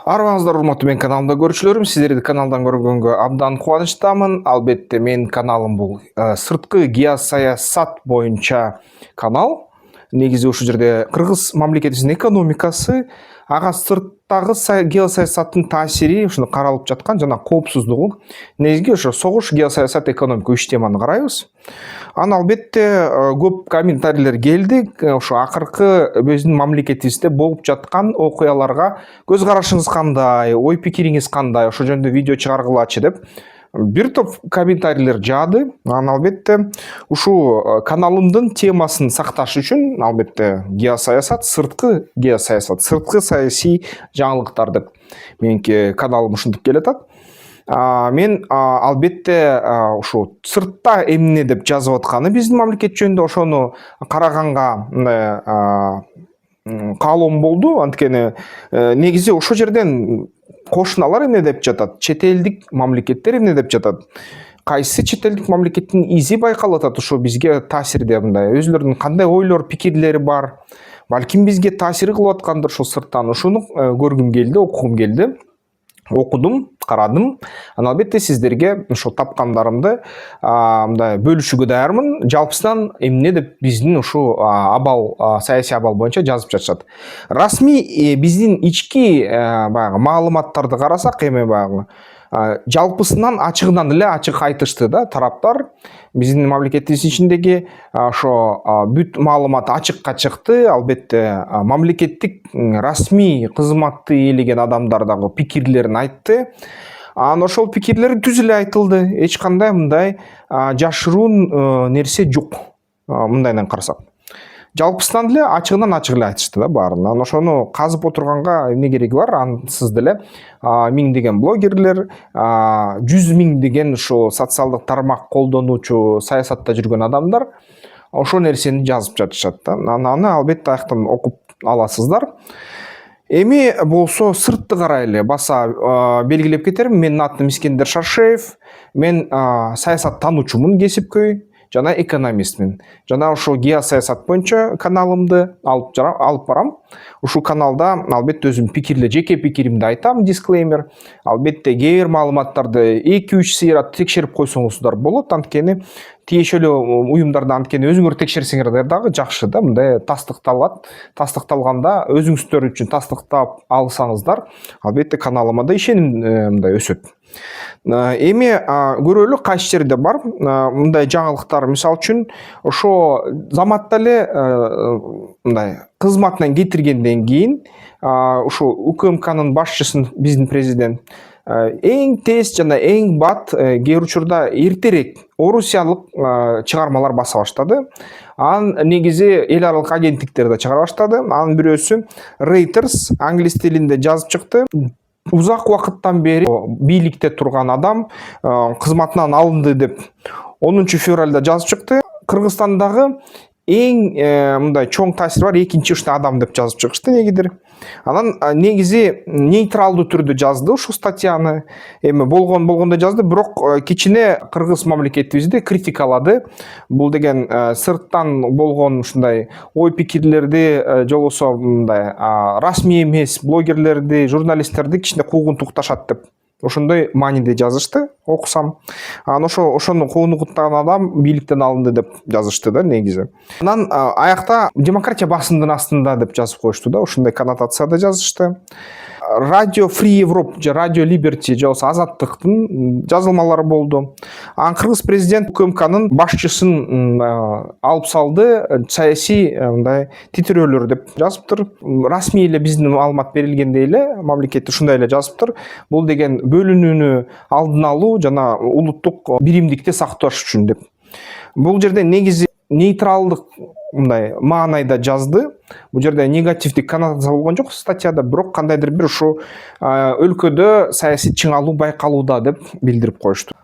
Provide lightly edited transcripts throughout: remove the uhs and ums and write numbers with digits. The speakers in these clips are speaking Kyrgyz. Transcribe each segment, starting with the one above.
Арбаңыздар урматтуу мен каналымда көрүүчүлөрүм, сиздерди каналдан көргөнгө абдан кубанычтамын. Албетте менин каналым бул сырткы геосаясат боюнча канал. Негизи ушул жерде кыргыз мамлекетибиздин экономикасы, ага сырттагы геосаясаттын таасири ушуну каралып жаткан жана коопсуздугу. Негизи ошо согуш, геосаясат, экономика 3 теманы карайбыз. Аны албетте көп комментарийлер келди. Ошо акыркы биздин мамлекетибизде болуп жаткан окуяларга көз карашыңыз кандай, ой пикириңиз кандай, ошол жөнүндө видео чыгаргылачы деп бир топ комментарийлер жаады. Анан албетте ушул каналымдын темасын сакташ үчүн албетте геосаясат, сырткы геосаясат, сырткы саясий жаңылыктар деп меники каналым ушинтип келатат. Мен албетте ушу сыртта эмне деп жазып атканы биздин мамлекет жөнүндө ошону караганга каалоом болду. Анткени негизи ошол жерден кошуналар эмне деп жатат, чет элдик мамлекеттер эмне деп жатат, кайсы чет элдик мамлекеттин изи байкалып атат ошо бизге таасирде, мындай өзүлөрүнүн кандай ойлор, пикирлери бар, балким бизге таасир кылып аткандыр ушул сырттан. Ушуну көргүм келди, окугум келди. Окудум, карадым. Анан албетте сиздерге ошо тапкандарымды мындай бөлүшүүгө даярмын. Жалпысынан эмне деп биздин ушул абал, саясий абал боюнча жазып жатышат. Расмий биздин ички баягы маалыматтарды карасак, эми баягы жалпысынан ачыгынан эле ачык айтышты да тараптар. Биздин мамлекетибиздин ичиндеги ошо бүт маалымат ачыкка чыкты. Албетте мамлекеттик расмий кызматты ээлеген адамдар дагы пикирлерин айтты. Анан ошол пикирлер түз эле айтылды. Эч кандай мындай жашыруун нерсе жок. Мындайдан карасак. Жалпысынан эле ачыгынан ачык эле айтышты да баарын. Анан ошону казып отурганга эмне кереги бар? Ансыз деле миңдеген блогерлер, 100 миңдеген ушу социалдык тармак колдонуучу, саясатта жүргөн адамдар ошол нерсени жазып жатышат да. Аны албетте аяктан окуп аласыздар. Эми болсо сыртты карайлы. Баса белгилеп кетерим. Менин атым Искендер Шаршеев. Мен саясат тануучумун кесипкөй жана экономистмин. Жана ошол геосаясат боюнча каналымды алып барам. Ушул каналда албетте өзүм пикирле, жеке пикиримди айтам, дисклеймер. Албетте кээ бир маалыматтарды 2-3 сыйрат текшерип койсоңуздар болот. Анткени тиешелүү уюмдарда анткени өзүңөр текшерсеңер дагы жакшы да, мындай тастыкталат. Тастыкталганда өзүңүздөр үчүн тастыктап алсаңыздар, албетте каналыма да ишеним мындай өсөт. Эми көрөлү кайсы жерде бар мындай жаңылыктар. Мисалы үчүн ошо заматта эле мындай кызматынан кетиргенден кийин ушу УКМКнын башчысын биздин президент эң тез жана эң бат кээ бир учурда эртерээк орусиялык чыгармалар баса баштады. Анан негизи эл аралык агенттиктер да чыгара баштады. Анын бирөөсү Reuters англис тилинде жазып чыкты. Узак убакыттан бери бийликте турган адам кызматынан алынды деп 10 февралда жазып чыкты. Кыргызстандагы эң мындай чоң таасири бар экинчи ушундай адам деп жазып чыгышты негидир. Анан негизи нейтралдуу түрдө жазды ушул статьяны. Эми болгондой жазды, бирок кичине кыргыз мамлекетибизди критикалады. Бул деген сырттан болгон ушундай ой пикирлерди же болбосо мындай расмий эмес блогерлерди, журналисттерди кичине куугунтукташат деп ошондой мааниде жазышты, окусам. Анан ошону куугунтуктаган адам бийликтен алынды деп жазышты да негизи. Анан аякта демократия басымдын астында деп жазып коюшту да, ошондой коннотацияда жазышты. Радио Free Europe же Радио Liberty же болбосо Азаттыктын жазылмалары болду. Анан кыргыз президент УКМКнын башчысын алып салды, саясий мындай титирөөлөр деп жазыптыр. Расмий эле биздин маалымат берилгендей эле мамлекетте ушундай эле жазыптыр. Бул деген бөлүнүүнү алдын алуу жана улуттук биримдикти сакташ үчүн деп. Бул жерде негизи нейтралдык мындай маанайда жазды. Бул жерде негативдик коннотация болгон жок статьяда, бирок кандайдыр бир ушу өлкөдө саясий чыңалуу байкалууда деп билдирип коюшту.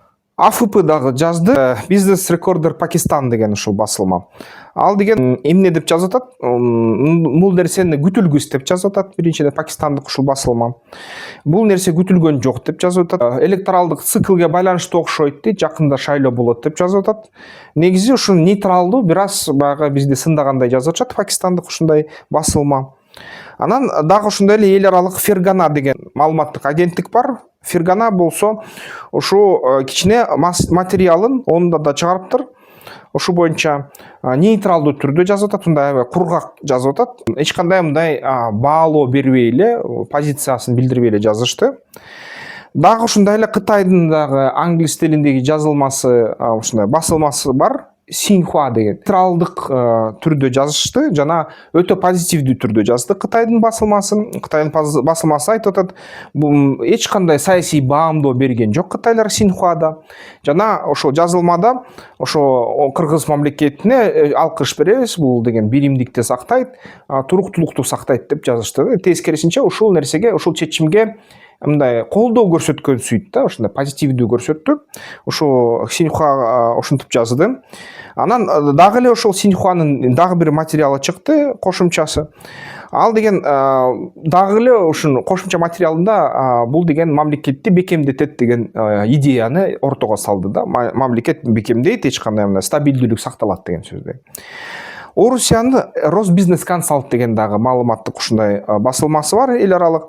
АФП дагы жазды. Business Recorder Pakistan деген ушул басылма. Ал деген эмне деп жазып атат? Бул нерсени күтүлгүс деп жазып атат. Биринчиден Пакистандык ушул басылма. Бул нерсе күтүлгөн жок деп жазып атат. Электоралдык циклге байланыштуу окшойт дейт. Жакында шайлоо болот деп жазып атат. Негизи ушул нейтралдуу, бир аз баягы бизди сындагандай жазып атат Пакистандык ушундай басылма. Анан дагы ушундай эле эл аралык Фергана деген маалыматтык агенттик бар. Фергана болсо ушу кичине материалын онда да чыгарыптыр. Ушу боюнча нейтралдуу түрдө жазып атат, мындай кургак жазып атат. Эч кандай мындай баалоо бербей эле, позициясын билдирбей эле жазышты. Дагы ушундай эле Кытайдын дагы англис тилиндеги жазылмасы, ушундай басылмасы бар. Синьхуа деген нейтралдык түрдө жазышты жана өтө позитивдүү түрдө жазды Кытайдын басылмасын. Кытайдын басылмасы айтып атат, бул эч кандай саясий баамдоо берген жок Кытайлар Синьхуада. Жана ошо жазылмада ошо Кыргыз мамлекетине алкыш беребиз, бул деген биримдикти сактайт, туруктуулукту сактайт деп жазышты. Тескерисинче ушул нерсеге, ушул чечимге мындай колдоо көрсөткөнсүйт да, ушундай позитивдүү көрсөттү. Ошо Синьхуа ошентип жазды. Анан дагы эле ошол Синьхуанын дагы бир материалы чыкты, кошумчасы. Ал деген дагы эле ушун кошумча материалында бул деген мамлекетти бекемдетет деген идеяны ортого салды да. Мамлекет бекемдейт, эч кандай мындай стабилдүүлүк сакталат деген сөздү. Орусиянын Росбизнес Консалт деген дагы маалыматтык ушундай басылмасы бар эл аралык.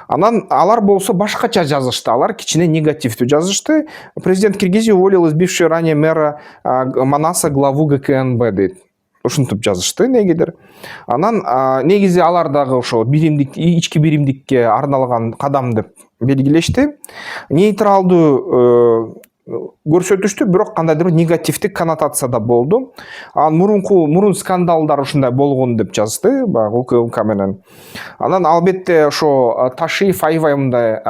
Анан алар болсо башкача жазышты, алар кичине негативдүү жазышты. Президент Киргизии уволил из бившего ранее мэра Манаса главу ГКНБ дейт. Ушинтип жазышты негедир. Анан негизи алар дагы ошо биримдик, ички биримдикке арналган кадам деп белгилешти. Нейтралдуу көрсөтүштү, бирок кандайдыр бир негативдик коннотацияда болду. Мурун скандалдар ушундай болгон деп жазды, баягы УКМК менен. Анан албетте ошо Ташиев аябай мындай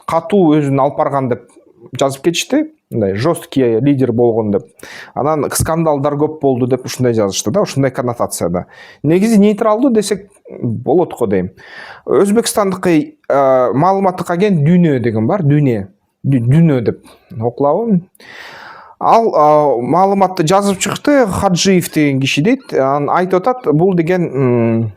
катуу өзүн алып барган деп жазып кетишти. Мындай жесткий лидер болгон деп. Анан скандалдар көп болду деп ушундай жазышты да, ушундай коннотацияда. Негизи нейтралдуу десек болот го дейм. Өзбекстандык маалыматтык агент Дүнө деген бар, Дүнө деп окулабы. Ал маалыматты жазып чыкты, Хаджиев деген киши дейт. Анан айтып атат, бул деген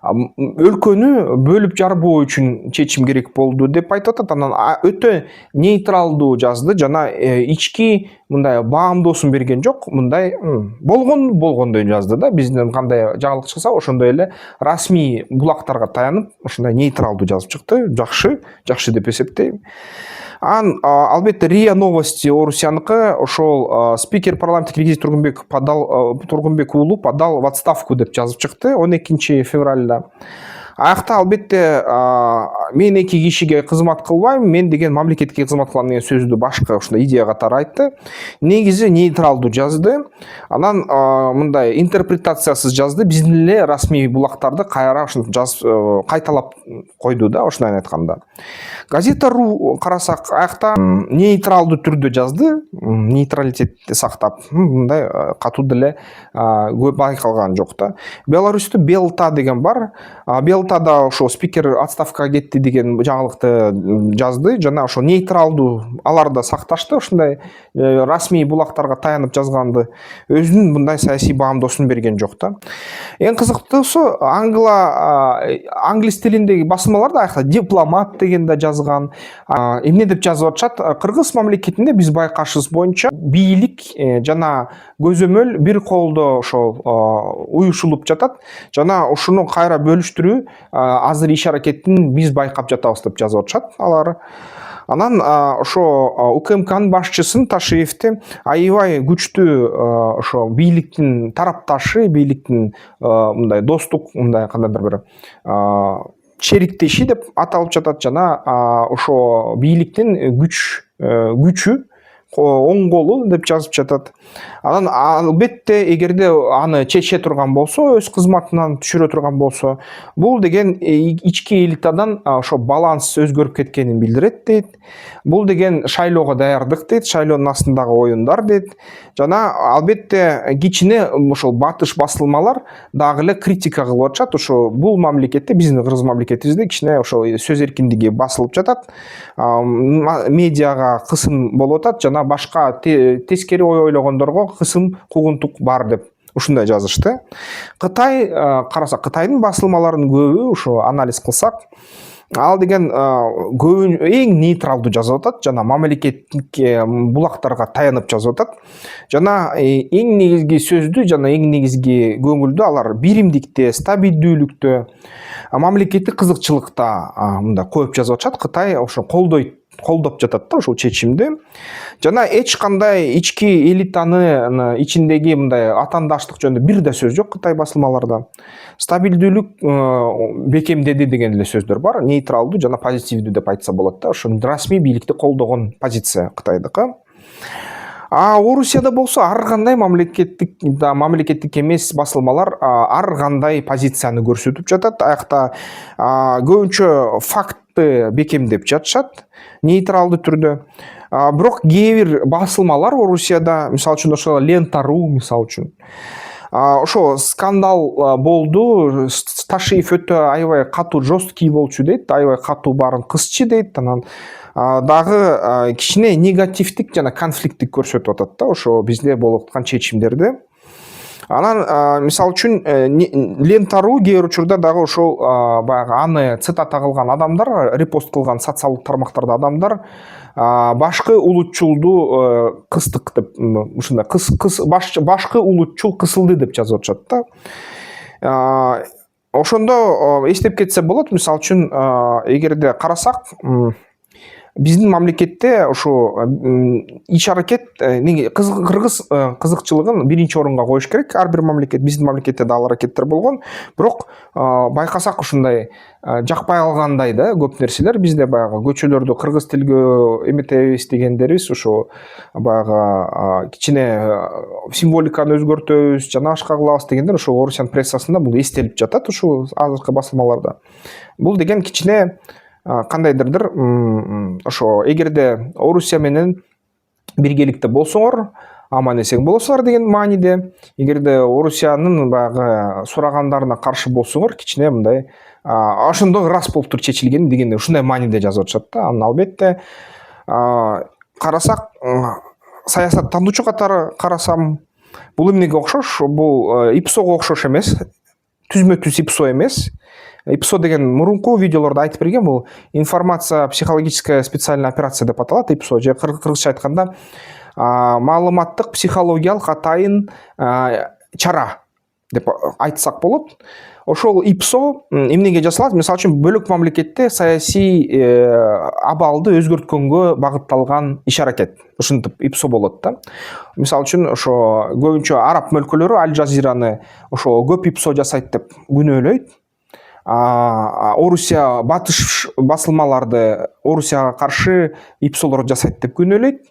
өлкөнү бөлүп жарбоо үчүн чечим керек болду деп айтып атат. Анан өтө нейтралдуу жазды жана ички мындай баамдоосун берген жок. Мындай болгондой жазды да. Бизден кандай жаңылык чыкса, ошондой эле расмий булактарга таянып, ошондой нейтралдуу жазып чыкты. Жакшы деп эсептейм. Албетте РИА Новости Орусияныкы, ошол спикер парламента Киргизии Тургунбек уулу подал в отставку деп жазып чыкты 12 февралда. Аякта албетте мен эки кишиге кызмат кылбайм, мен деген мамлекетке кызмат кылам деген сөздү башка ушундай идея катары айтты. Негизи нейтралдуу жазды. Анан мындай интерпретациясыз жазды. Биздин эле расмий булактарды кайра ушинтип жазып кайталап койду да, ушундай айтканда. Газета.ру карасак, аякта нейтралдуу түрдө жазды, нейтралитетти сактап, мындай катуу деле байкалган жок да. Беларусьта Белта деген бар. Белтада ошо спикер отставкага кетти деген жаңылыкты жазды жана ошо нейтралдуу алар да сакташты, ушундай расмий булактарга таянып жазганды, өзүнүн мындай саясий баамдоосун берген жок да. Эң кызыктуусу англис тилиндеги басылмалар да аякта дипломат деген да жазган. Эмне деп жазып атышат? Кыргыз мамлекетинде биз байкашыбыз боюнча бийлик жана көзөмөл бир колдо ошол уюшулуп жатат жана ушуну кайра бөлүштүрүү азыр иш аракетин биз байкап жатабыз деп жазып атышат алар. Анан ошо УКМКнын башчысын Ташиевти аябай күчтүү ошо бийликтин тарапташы, бийликтин мындай достук, мындай кандайдыр бир шериктеши деп аталып жатат жана ошо бийликтин күчү оң колу деп жазып жатат. Анан албетте эгерде аны чече турган болсо, өз кызматынан түшүрө турган болсо, бул деген ички элитадан ошо баланс өзгөрүп кеткенин билдирет дейт. Бул деген шайлоого даярдык дейт, шайлоонун астындагы оюндар дейт. Жана албетте кичине ошол батыш басылмалар дагы эле критика кылып атышат. Ошо бул мамлекетте, биздин Кыргыз мамлекетибизде кичине ошол сөз эркиндиги басылып жатат. Медиага кысым болуп атат жана башка тескери ой ойлогондорго кысым куугунтук бар деп ушундай жазышты. Кытай карасак, Кытайдын басылмаларынын көбү ошо анализ кылсак, Ал деген эң нейтралдуу жазып атат, жана мамлекеттик булактарга таянып жазып атат. Жана эң негизги сөздү жана эң негизги көңүлдү алар биримдикте, стабилдүүлүктө, мамлекеттик кызыкчылыкта мындай коюп жазып атышат. Кытай ошо колдоп жатат да ушул чечимди. Жана эч кандай ички элитаны ичиндеги мындай атаандаштык жөнүндө бир да сөз жок Кытай басылмаларда. Стабилдүүлүк бекемдеди деген эле сөздөр бар. Нейтралдуу жана позитивдүү деп айтса болот да. Ошо расмий бийликти колдогон позиция Кытайдыкы. Орусияда болсо ар кандай мамлекеттик эмес басылмалар ар кандай позицияны көрсөтүп жатат. Аякта көбүнчө фактты бекемдеп жатышат нейтралдуу түрдө. Бирок кээ бир басылмалар Орусияда, мисалы үчүн ошо Лента.ру мисалы үчүн, ошо скандал болду, Ташиев өтө аябай катуу, жесткий болчу дейт, аябай катуу баарын кысчы дейт. Анан дагы кичине негативдик жана конфликттик көрсөтүп атат да ошо бизде болуп аткан чечимдерди. Анан мисалы үчүн Лента.ру кээ бир учурда дагы ошол баягы аны цитата кылган адамдар, репост кылган социалдык тармактарда адамдар башкы улутчулду кыстык деп, ушундай башкы улутчул кысылды деп жазып атышат да. Ошондо эстеп кетсе болот, мисалы үчүн эгерде карасак, биздин мамлекетте ошо иш-аракет кыргыз кызыкчылыгын биринчи орунга коюш керек. Ар бир мамлекет, биздин мамлекетте да ал аракеттер болгон. Бирок байкасак ушундай жакпай калгандай да көп нерселер. Бизде баягы көчөлөрдө кыргыз тилге эметебиз дегендерибиз ошо баягы кичине символиканы өзгөртөбүз, жана башка кылабыз дегендер ошо Орусиянын прессасында бул эстелип жатат ушул азыркы басылмаларда. Бул деген кичине кандайдырдыр ошо эгерде Орусия менен биргеликте болсоңор аман эсен болосуңар деген мааниде, эгерде Орусиянын баягы сурагандарына каршы болсоңор кичине мындай ошондо рас болуптур чечилген деген ушундай мааниде жазып атышат да. Анан албетте карасак, саясаттануучу катары карасам, бул эмнеге окшош? Бул ИПСОго окшош эмес, түзмө-түз ИПСО эмес. ИПСО деген мурунку видеолордо айтып берген, бул информация психологическая специальная операция деп аталат. ИПСО же кыргызча айтканда маалыматтык психологиялык атайын чара деп айтсак болот. Ошол ИПСО эмнеге жасалат? Мисалы үчүн бөлөк мамлекетте саясий абалды өзгөрткөнгө багытталган иш-аракет. Ушинтип ИПСО болот да. Мисалы үчүн ошо көбүнчө араб өлкөлөрү Аль-Жазираны ошо көп ИПСО жасайт деп күнөөлөйт. Орусия батыш басылмаларды Орусияга каршы ИПСОлор жасайт деп күнөөлөйт.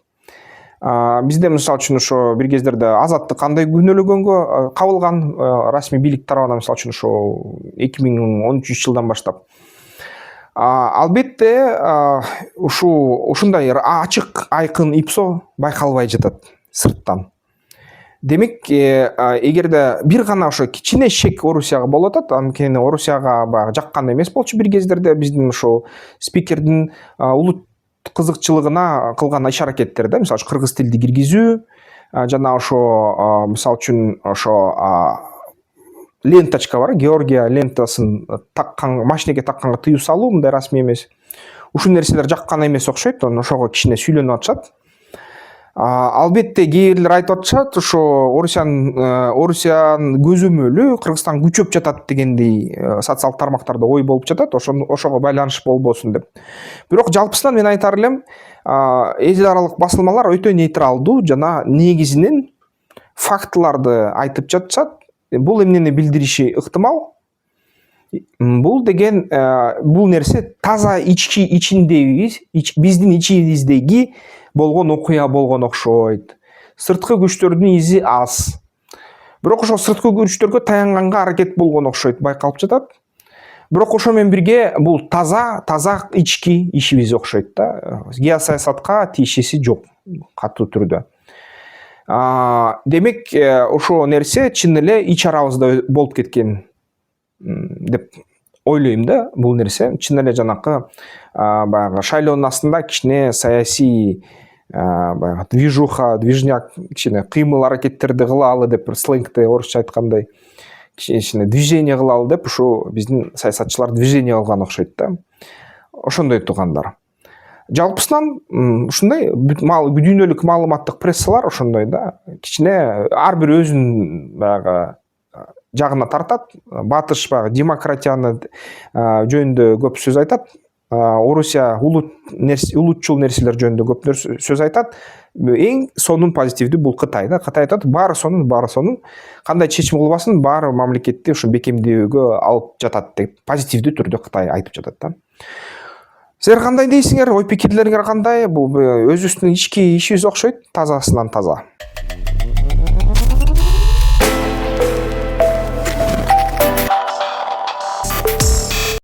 Бизде мисалы үчүн ошо бир кездерде Азаттык кандай күнөөлөгөнгө кабылган расмий бийлик тарабынан, мисалы үчүн ошо 2013-жылдан баштап. Албетте ушундай ачык айкын ИПСО байкалбай жатат сырттан. Демек, эгерде бир гана ошо кичине шек Орусияга болуп атат, анткени Орусияга баягы жаккан эмес болчу бир кездерде биздин ошо спикердин улут кызыкчылыгына кылган иш-аракеттер да, мисалы кыргыз тилди киргизүү, жана ошо мисалы үчүн ошо ленточка бар, Георгия лентасын таккан, машинеге такканга тыюу салуу мындай расмий эмес. Ушул нерселер жаккан эмес окшойт, ошого кичине сүйлөнүп атышат. Албетте кээ бирлер айтып атышат, ошо Орусиянын көзөмөлү Кыргызстан күчөп жатат дегендей социалдык тармактарда ой болуп жатат, ошого байланыш болбосун деп. Бирок жалпысынан мен айтар элем, эл аралык басылмалар өтө нейтралдуу жана негизинен фактыларды айтып жатышат. Бул эмнени билдириши ыктымал? Бул деген бул нерсе таза ичиндеги, биздин ичибиздеги болгон окуя болгон окшойт. Сырткы күчтөрдүн изи аз. Бирок ошо сырткы күчтөргө таянганга аракет болгон окшойт, байкалып жатат. Бирок ошо менен бирге бул таза ички ишибиз окшойт да. Геосаясатка тиешеси жок катуу түрдө. Демек, ошо нерсе чын эле ич арабызда болуп кеткен деп ойлойм да. Бул нерсе чын эле жанакы баягы шайлоонун астында кичине саясий баягы движняк, кичине кыймыл аракеттерди кылалы деп, сленгте орусча айткандай кичине движение кылалы деп ушу биздин саясатчылар движение кылган окшойт да. ошондой туугандар. Жалпысынан ушундай дүйнөлүк маалыматтык прессалар ошондой да, кичине ар бир өзүнүн баягы жагына тартат. Батыш баягы демократияны жөнүндө көп сөз айтат. Орусия улутчул нерселер жөнүндө көп сөз айтат. Эң сонун позитивдүү бул Кытай да. Кытай айтат, баары сонун. Кандай чечим кылбасын, баары мамлекетти ушу бекемдөөгө алып жатат деп позитивдүү түрдө Кытай айтып жатат да. Силер кандай дейсиңер? Ой пикирлериңер кандай? Бул өзүбүздүн ички ишибиз окшойт, тазасынан таза.